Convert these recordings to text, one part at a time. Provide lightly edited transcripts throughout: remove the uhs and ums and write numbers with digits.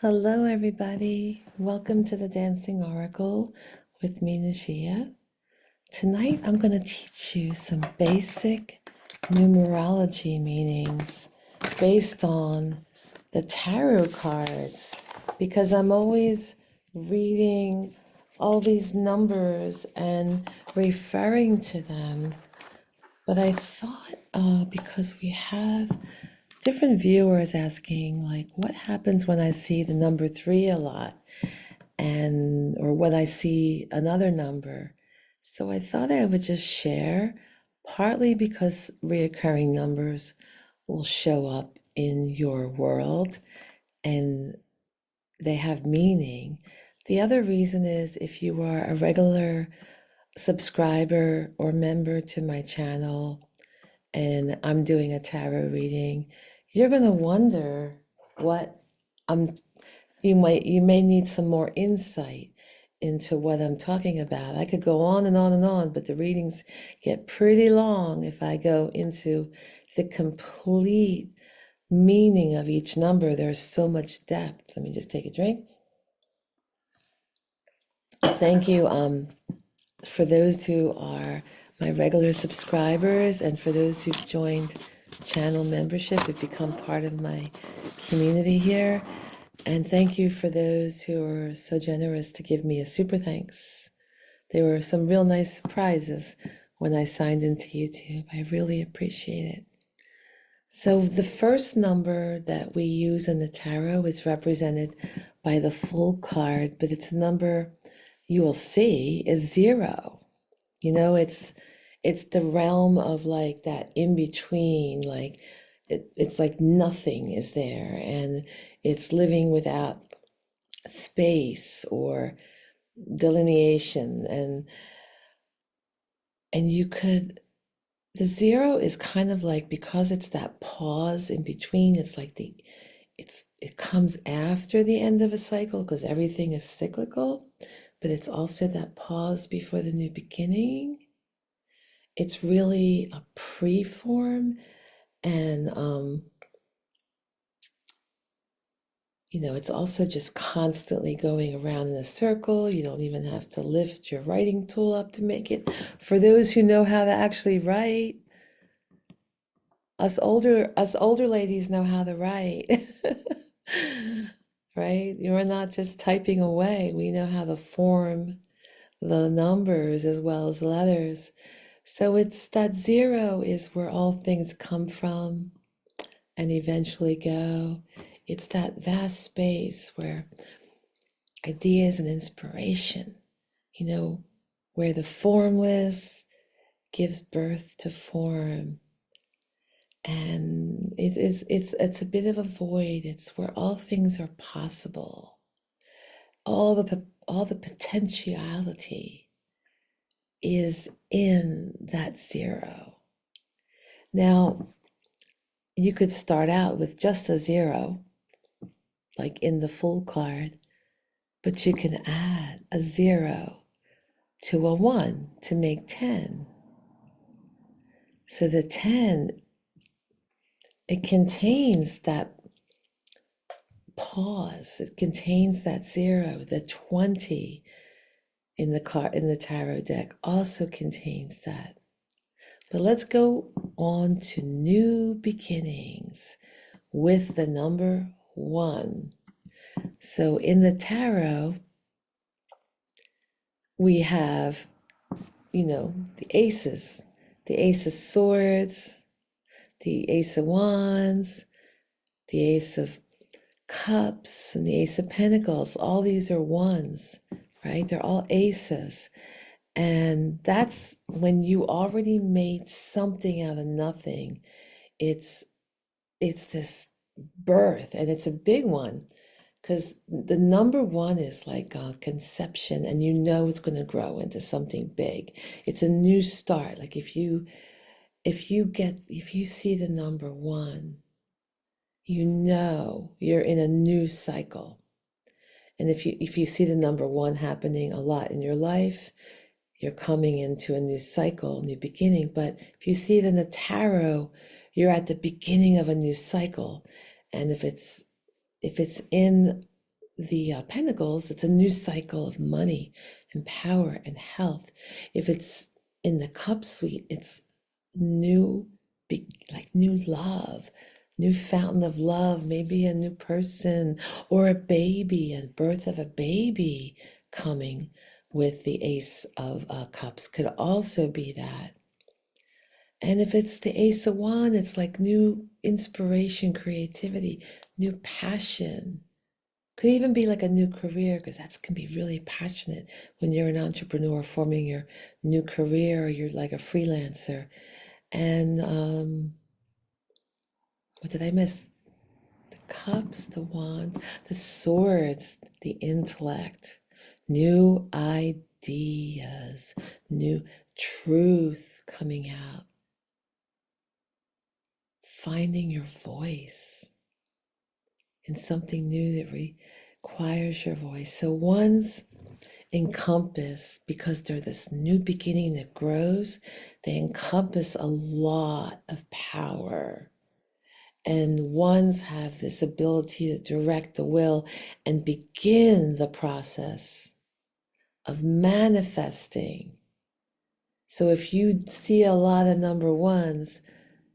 Hello, everybody. Welcome to the Dancing Oracle with me, Najia. Tonight, I'm going to teach you some basic numerology meanings based on the tarot cards because I'm always reading all these numbers and referring to them. But I thought because we have different viewers asking, like, what happens when I see the number three a lot, and or when I see another number. So I thought I would just share, partly because reoccurring numbers will show up in your world and they have meaning. The other reason is if you are a regular subscriber or member to my channel and I'm doing a tarot reading, you're going to wonder what I'm you may need some more insight into what I'm talking about. I could go on and on and on, but the readings get pretty long if I go into the complete meaning of each number. There's so much depth. Let me just take a drink. Thank you for those who are my regular subscribers and for those who've joined channel membership, have become part of my community here. And thank you for those who are so generous to give me a super thanks. There were some real nice surprises when I signed into YouTube. I really appreciate it. So the first number that we use in the tarot is represented by the full card, but it's a number you will see is 0. You know, it's the realm of like that in between, like it's like nothing is there, and it's living without space or delineation, and you could, the 0 is kind of like, because it's that pause in between, it's like it comes after the end of a cycle because everything is cyclical, but it's also that pause before the new beginning. It's really a preform, and it's also just constantly going around in a circle. You don't even have to lift your writing tool up to make it. For those who know how to actually write, us older ladies know how to write. Right? You're not just typing away. We know how to form the numbers as well as letters. So it's that 0 is where all things come from and eventually go. It's that vast space where ideas and inspiration, where the formless gives birth to form. And it's a bit of a void. It's where all things are possible. All the potentiality is in that 0. Now, you could start out with just a 0, like in the full card, but you can add a 0 to a 1 to make 10. So the 10, it contains that pause, it contains that 0. The 20 in the tarot deck also contains that. But let's go on to new beginnings with the number 1. So in the tarot, we have, the aces, the ace of swords, the ace of wands, the ace of cups, and the ace of pentacles. All these are ones, right? They're all aces. And that's when you already made something out of nothing. It's this birth, and it's a big one, because the number 1 is like a conception, and it's going to grow into something big. It's a new start. Like if you see the number 1, you're in a new cycle. And if you see the number 1 happening a lot in your life, you're coming into a new cycle, new beginning. But if you see it in the tarot, you're at the beginning of a new cycle. And if it's in the pentacles, it's a new cycle of money and power and health. If it's in the cup suite, it's new, like new love, new fountain of love, maybe a new person or a baby, and birth of a baby coming with the Ace of Cups could also be that. And if it's the Ace of Wands, it's like new inspiration, creativity, new passion. Could even be like a new career, because that can be really passionate when you're an entrepreneur forming your new career, or you're like a freelancer. And what did I miss? The cups, the wands, the swords, the intellect, new ideas, new truth coming out, finding your voice in something new that requires your voice. So one's encompass, because they're this new beginning that grows, they encompass a lot of power. And ones have this ability to direct the will and begin the process of manifesting. So if you see a lot of number ones,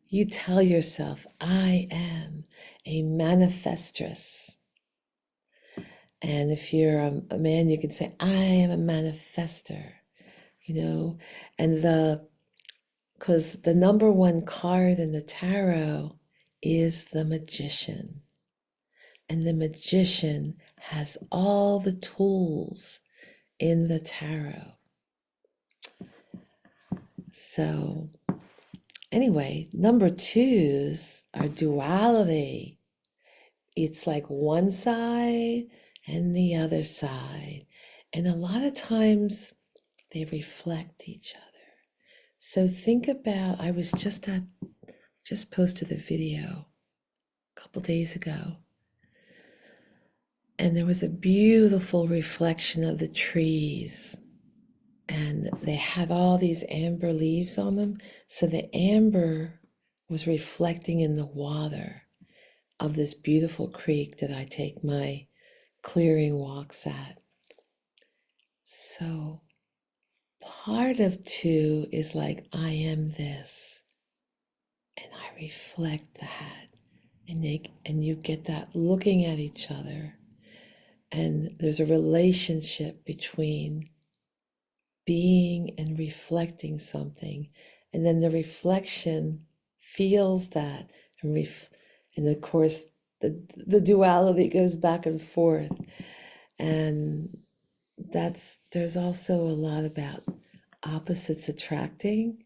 you tell yourself, I am a manifestress. And if you're a man, you can say, I am a manifester, and because the number one card in the tarot is the magician. And the magician has all the tools in the tarot. So anyway, number twos are duality. It's like one side and the other side. And a lot of times they reflect each other. So think about, I was just posted a video a couple days ago. And there was a beautiful reflection of the trees. And they had all these amber leaves on them. So the amber was reflecting in the water of this beautiful creek that I take my clearing walks at. So part of two is like, I am this. And I reflect that. And you get that looking at each other. And there's a relationship between being and reflecting something. And then the reflection feels that. And of course, the duality goes back and forth. And there's also a lot about opposites attracting.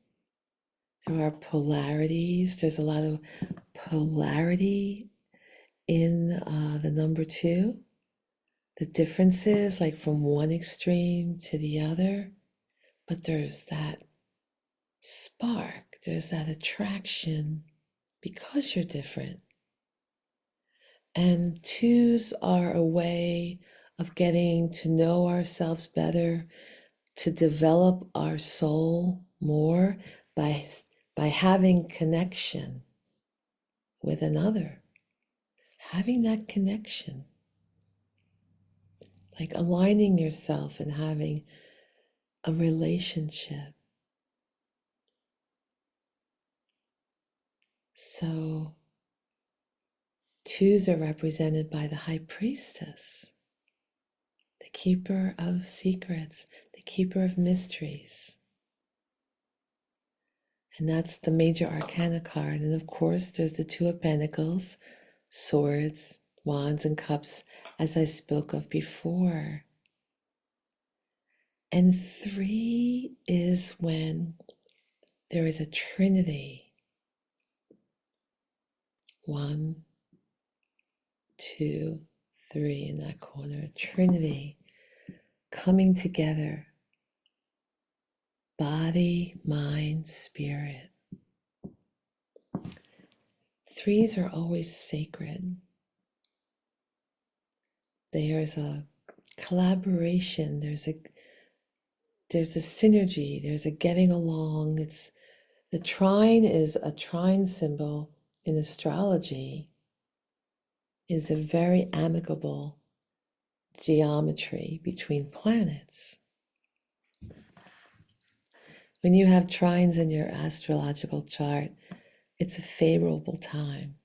There are polarities. There's a lot of polarity in the number two. The differences, like from one extreme to the other, but there's that spark, there's that attraction because you're different. And twos are a way of getting to know ourselves better, to develop our soul more by having connection with another, having that connection, like aligning yourself and having a relationship. So twos are represented by the High Priestess, the keeper of secrets, the keeper of mysteries. And that's the major arcana card. And of course, there's the Two of Pentacles, swords, wands, and cups, as I spoke of before. And three is when there is a trinity. 1, 2, 3 in that corner. Trinity coming together. Body, mind, spirit. Threes are always sacred. There's a collaboration. There's a synergy. There's a getting along. The trine is a trine symbol in astrology. Is a very amicable geometry between planets. When you have trines in your astrological chart, it's a favorable time.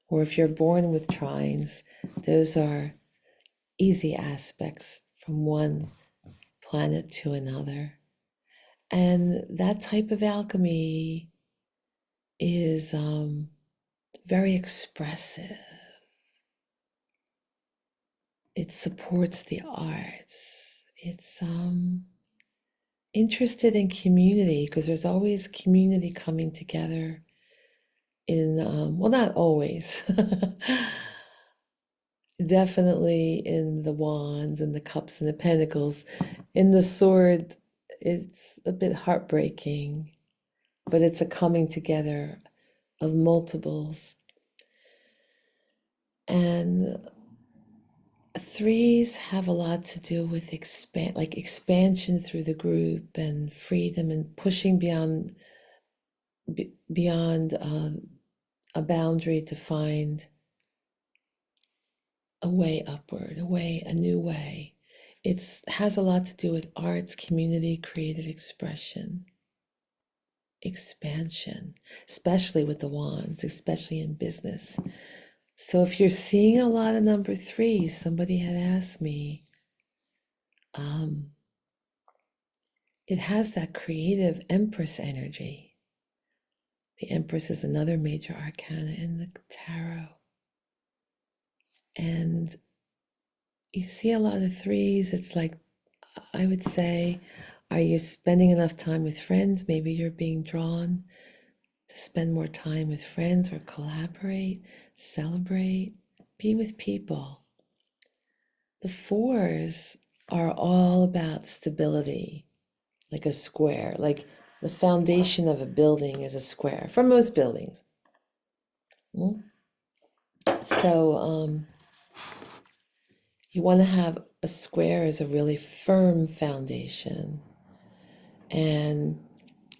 Or if you're born with trines, those are easy aspects from one planet to another. And that type of alchemy is very expressive. It supports the arts. It's interested in community because there's always community coming together in, well, not always. Definitely in the wands and the cups and the pentacles. In the sword, it's a bit heartbreaking, but it's a coming together of multiples. And threes have a lot to do with expansion through the group and freedom and pushing beyond a boundary to find a way upward, a new way. It has a lot to do with arts, community, creative expression, expansion, especially with the wands, especially in business. So if you're seeing a lot of number threes, somebody had asked me, it has that creative Empress energy. The Empress is another major arcana in the tarot. And you see a lot of threes. It's like, I would say, are you spending enough time with friends? Maybe you're being drawn to spend more time with friends or collaborate, celebrate, be with people. The fours are all about stability, like a square, like the foundation of a building is a square for most buildings. So you want to have a square as a really firm foundation. And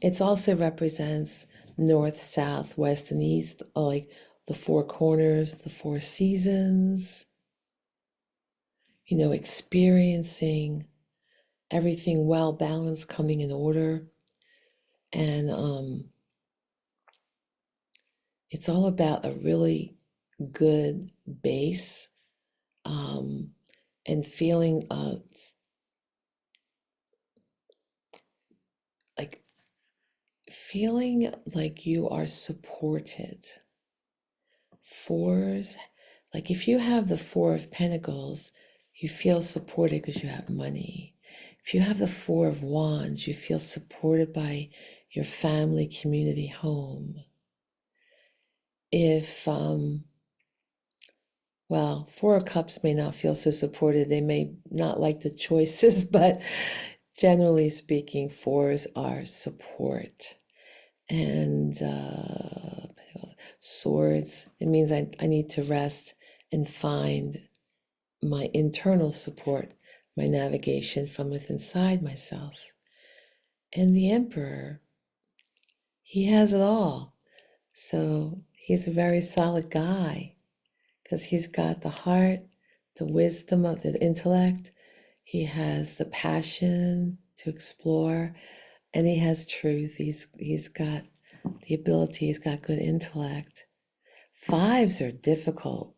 it also represents north, south, west, and east, like the four corners, the four seasons, experiencing everything well balanced, coming in order. And it's all about a really good base, and feeling like you are supported. Fours, like if you have the Four of Pentacles, you feel supported because you have money. If you have the Four of Wands, you feel supported by your family, community, home. If Four of Cups may not feel so supported, they may not like the choices, but generally speaking, fours are support. And Swords, it means I need to rest and find my internal support, my navigation from within inside myself. And the Emperor, he has it all. So he's a very solid guy because he's got the heart, the wisdom of the intellect. He has the passion to explore, and he has truth. He's got the ability, he's got good intellect. Fives are difficult.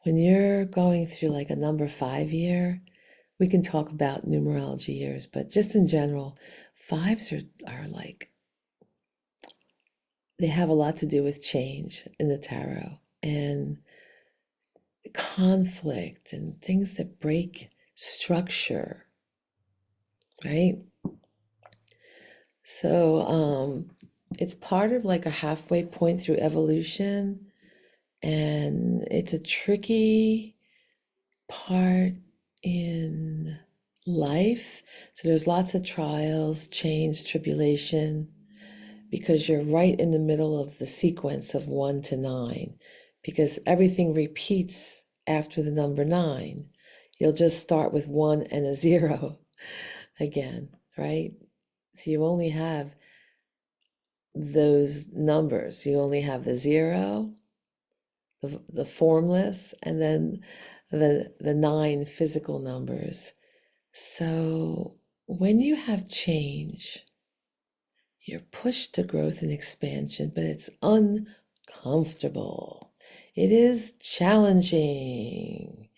When you're going through like a number 5 year, we can talk about numerology years, but just in general, fives are like, they have a lot to do with change in the tarot and conflict and things that break structure, right? So it's part of like a halfway point through evolution, and it's a tricky part in life. So there's lots of trials, change, tribulation, because you're right in the middle of the sequence of 1 to 9, because everything repeats after the number 9. You'll just start with 1 and a 0 again, right? So you only have those numbers. You only have the 0, the formless, and then the 9 physical numbers. So when you have change, you're pushed to growth and expansion, but it's uncomfortable. It is challenging.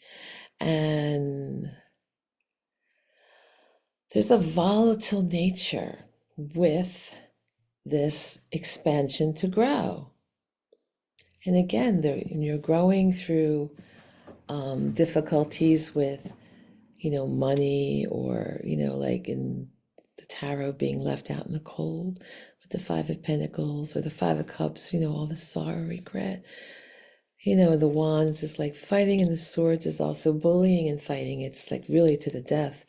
And there's a volatile nature with this expansion to grow. And again, you're growing through difficulties with, money, or, like in the tarot, being left out in the cold with the Five of Pentacles or the Five of Cups, all the sorrow, regret. The Wands is like fighting, and the Swords is also bullying and fighting. It's like really to the death.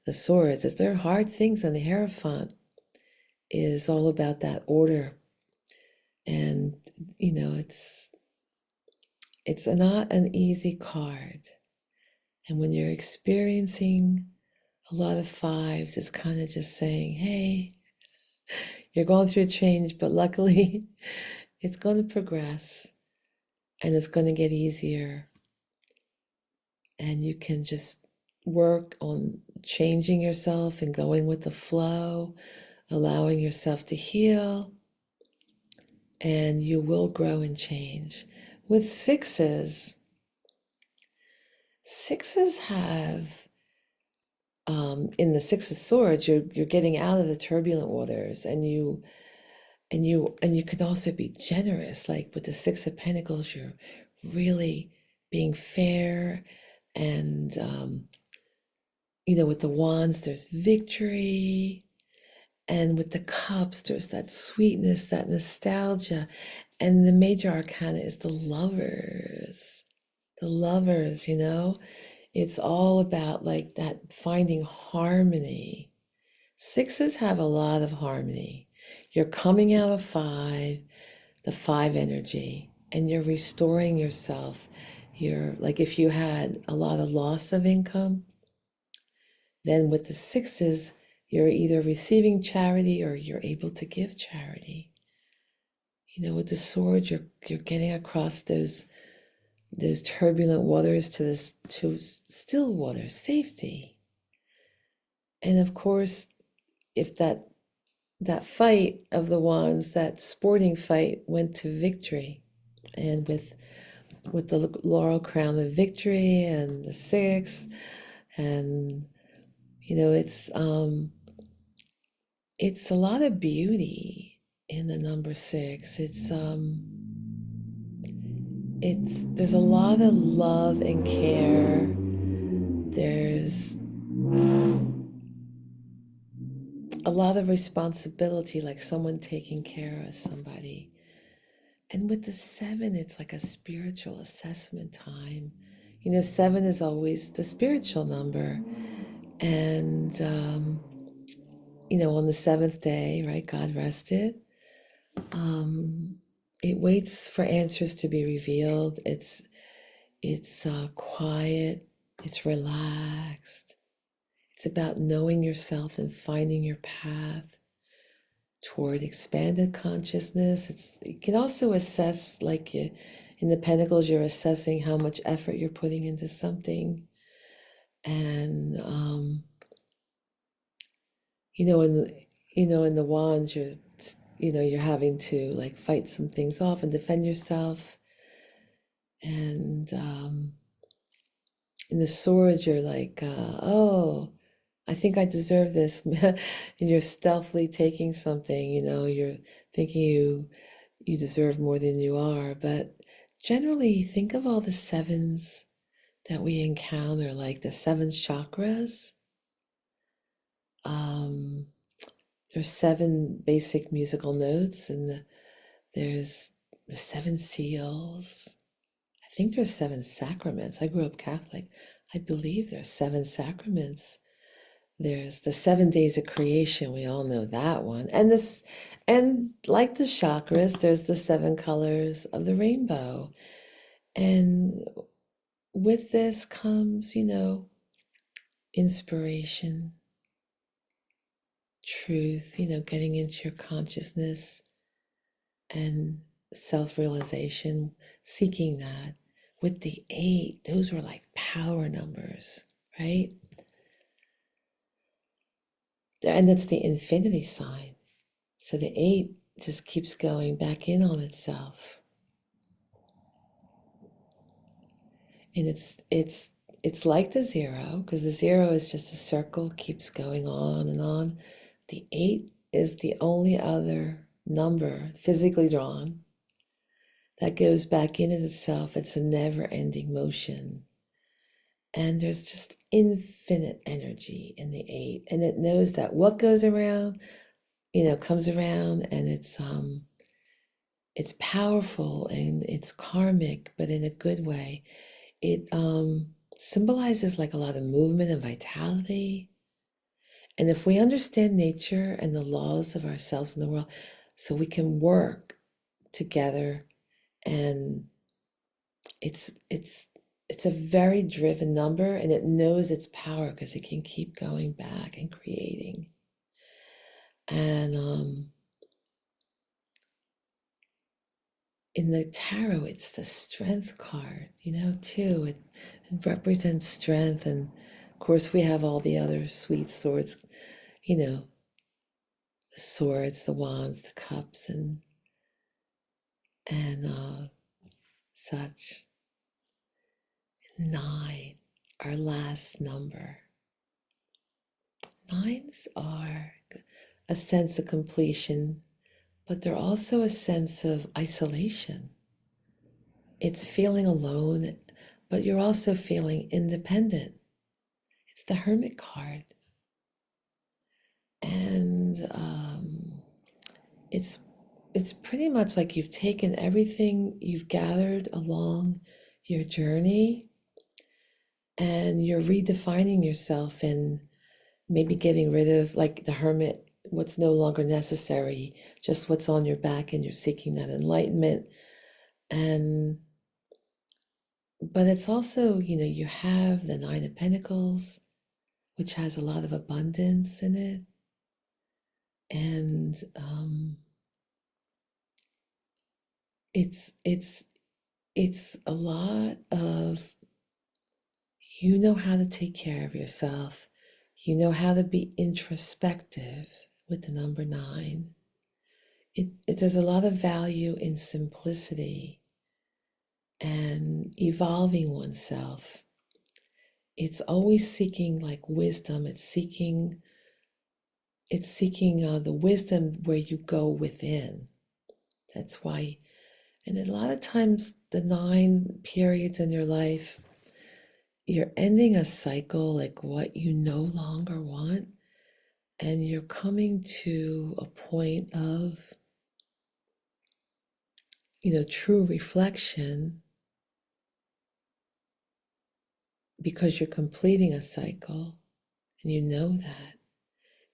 The Swords, they're hard things, and the Hierophant is all about that order. And, it's not an easy card. And when you're experiencing a lot of fives, it's kind of just saying, hey, you're going through a change, but luckily it's going to progress and it's going to get easier. And you can just work on changing yourself and going with the flow, allowing yourself to heal, and you will grow and change. With sixes have in the Six of Swords, you're getting out of the turbulent waters, and you can also be generous. Like with the Six of Pentacles, you're really being fair, and with the Wands, there's victory, and with the Cups, there's that sweetness, that nostalgia, and the major arcana is the Lovers. The Lovers, it's all about like that, finding harmony. Sixes have a lot of harmony. You're coming out of five, the five energy, and you're restoring yourself. You're like, if you had a lot of loss of income, then with the sixes, you're either receiving charity or you're able to give charity. With the Sword, you're getting across those turbulent waters to still water, safety. And of course, if that fight of the Wands, that sporting fight, went to victory, and with the laurel crown of victory and the six, and it's a lot of beauty in the number six. There's a lot of love and care. There's a lot of responsibility, like someone taking care of somebody. And with the seven, it's like a spiritual assessment time. Seven is always the spiritual number. And, on the seventh day, right, God rested. It waits for answers to be revealed. It's quiet. It's relaxed. It's about knowing yourself and finding your path toward expanded consciousness. You can also assess, like in the Pentacles, you're assessing how much effort you're putting into something. And, in the Wands, you're having to like fight some things off and defend yourself. And in the Swords, you're like, oh, I think I deserve this. And you're stealthily taking something, you're thinking you deserve more than you are. But generally, think of all the sevens that we encounter, like the seven chakras. There's seven basic musical notes, and there's the seven seals. I think there's seven sacraments. I grew up Catholic. I believe there's seven sacraments. There's the 7 days of creation. We all know that one. And like the chakras, there's the seven colors of the rainbow. And with this comes, inspiration, truth, getting into your consciousness and self-realization, seeking that with the 8, those were like power numbers, right? And that's the infinity sign. So the 8 just keeps going back in on itself. And it's like the 0, because the 0 is just a circle, keeps going on and on. The 8 is the only other number physically drawn that goes back into itself. It's a never-ending motion. And there's just infinite energy in the 8. And it knows that what goes around, comes around, and it's powerful and it's karmic, but in a good way. It symbolizes like a lot of movement and vitality. And if we understand nature and the laws of ourselves in the world, so we can work together, and it's a very driven number, and it knows its power because it can keep going back and creating. And in the tarot, it's the strength card, too. It represents strength. And of course, we have all the other sweet swords, the swords, the wands, the cups, and such. 9, our last number. 9s are a sense of completion, but they're also a sense of isolation. It's feeling alone, but you're also feeling independent. It's the Hermit card. And it's pretty much like you've taken everything you've gathered along your journey, and you're redefining yourself and maybe getting rid of, like the Hermit, what's no longer necessary, just what's on your back, and you're seeking that enlightenment. But it's also, you have the 9 of Pentacles, which has a lot of abundance in it. And it's a lot of, how to take care of yourself. How to be introspective with the number 9. There's a lot of value in simplicity and evolving oneself. It's always seeking like wisdom. It's seeking the wisdom where you go within. That's why, and a lot of times the 9 periods in your life, you're ending a cycle, like what you no longer want, and you're coming to a point of, true reflection, because you're completing a cycle, and you know that,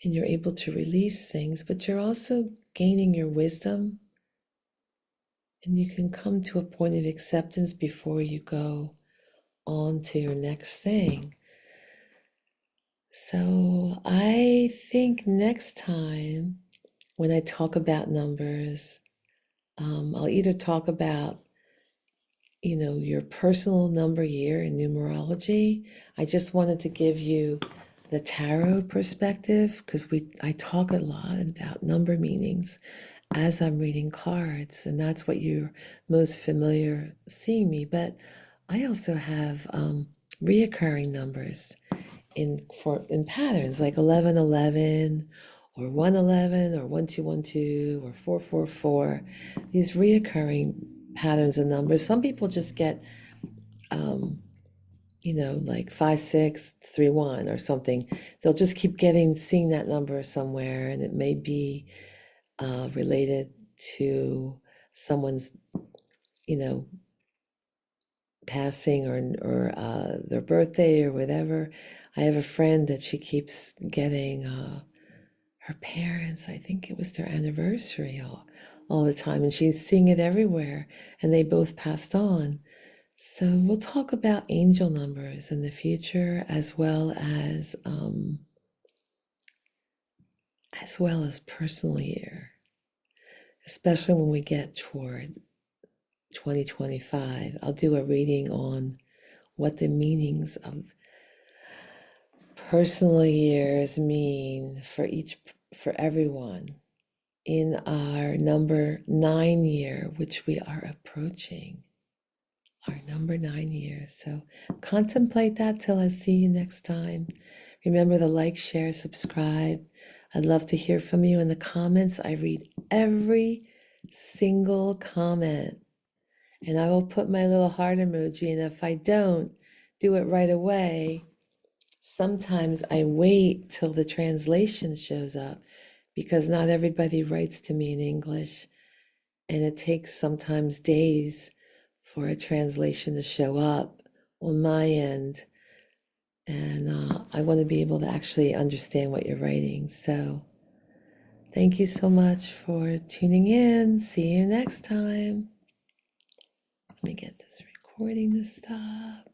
and you're able to release things, but you're also gaining your wisdom, and you can come to a point of acceptance before you go on to your next thing. So I think next time when I talk about numbers, I'll either talk about, your personal number year in numerology. I just wanted to give you the tarot perspective, because I talk a lot about number meanings as I'm reading cards, and that's what you're most familiar seeing me. But I also have reoccurring numbers in patterns, like 1111 or 111 or 1212 or 444. These reoccurring patterns of numbers. Some people just get like 5631 or something. They'll just keep seeing that number somewhere, and it may be related to someone's passing, or their birthday or whatever. I have a friend that she keeps getting her parents, I think it was their anniversary, all the time, and she's seeing it everywhere, and they both passed on. So we'll talk about angel numbers in the future, as well as personal year, especially when we get toward 2025. I'll do a reading on what the meanings of personal years mean for everyone in our number 9 year, which we are approaching. Our number 9 years. So contemplate that till I see you next time. Remember to like, share, subscribe. I'd love to hear from you in the comments. I read every single comment, and I will put my little heart emoji. And if I don't do it right away, sometimes I wait till the translation shows up, because not everybody writes to me in English, and it takes sometimes days for a translation to show up on my end. And I want to be able to actually understand what you're writing. So thank you so much for tuning in. See you next time. Let me get this recording to stop.